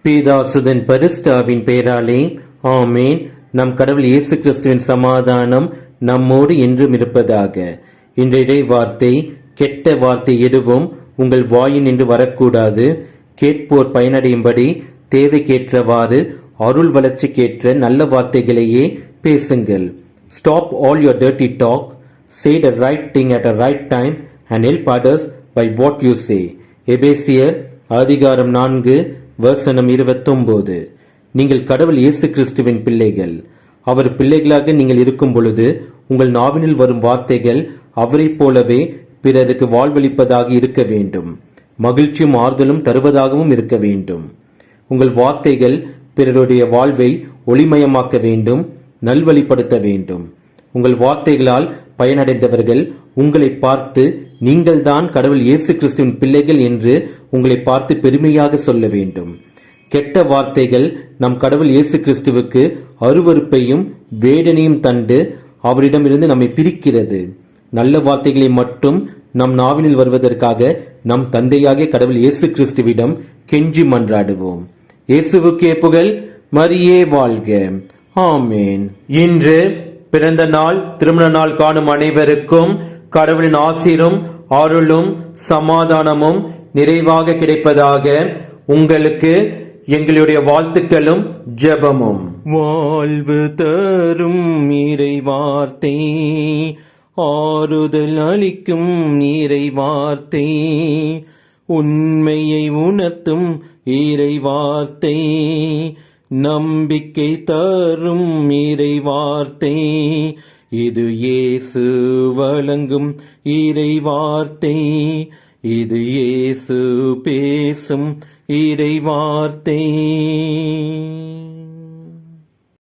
பீதாசுதன் பரிஸ்டாவின் பெயராலே ஆமேன். நம் கடவுள் இயேசு கிறிஸ்துவின் சமாதானம் நம்மோடு என்றும் இருப்பதாக. இன்றைய வார்த்தை, கெட்ட வார்த்தை எதுவும் உங்கள் வாயின் என்று வரக்கூடாது. கேட்போர் பயனடையும்படி தேவைக்கேற்றவாறு அருள் வளர்ச்சிக்கேற்ற நல்ல வார்த்தைகளையே பேசுங்கள். Stop all your dirty talk, say the right thing at a right time and help others by what you say. எபேசியர் அதிகாரம் 4 வசனம் 29. நீங்கள் கடவுள் இயேசு கிறிஸ்துவின் பிள்ளைகள். அவர் பிள்ளைகளாக நீங்கள் இருக்கும் பொழுது உங்கள் நாவினில் வரும் வார்த்தைகள் அவரைப் போலவே பிறருக்கு வாழ்வளிப்பதாக இருக்க வேண்டும். மகிழ்ச்சியும் ஆறுதலும் தருவதாகவும் இருக்க வேண்டும். உங்கள் வார்த்தைகள் பிறருடைய வாழ்வை ஒளிமயமாக்க வேண்டும், நல்வழிப்படுத்த வேண்டும். உங்கள் வார்த்தைகளால் பயனடைந்தவர்கள் உங்களை பார்த்து நீங்கள்தான் கடவுள் இயேசு கிறிஸ்துவின் பிள்ளைகள் என்று உங்களை பார்த்து பெருமையாக சொல்ல வேண்டும். கெட்ட வார்த்தைகள் நம் கடவுள் இயேசு கிறிஸ்துவுக்கு அருவருப்பையும் வேதனையும் தந்து அவரிடமிருந்து நம்மை பிரிக்கிறது. நல்ல வார்த்தைகளை மட்டும் நம் நாவினில் வருவதற்காக நம் தந்தையாகிய கடவுள் இயேசு கிறிஸ்துவிடம் கெஞ்சி மன்றாடுவோம். இயேசுவுக்கே புகழ், மரியே வாழ்க. ஆமேன். இன்று பிறந்த நாள், திருமண நாள் காணும் அனைவருக்கும் கடவுளின் ஆசீரும் அருளும் சமாதானமும் நிறைவாக கிடைப்பதாக. உங்களுக்கு எங்களுடைய வாழ்த்துக்களும் ஜெபமும். வாழ்வு தரும் இறை வார்த்தை, ஆறுதல் அளிக்கும் இறை வார்த்தை, உண்மையை உணர்த்தும் இறை வார்த்தை, நம்பிக்கை தரும் இறை வார்த்தை, இது இயேசு வழங்கும் இறை வார்த்தை, இது இயேசு பேசும் இறை வார்த்தை.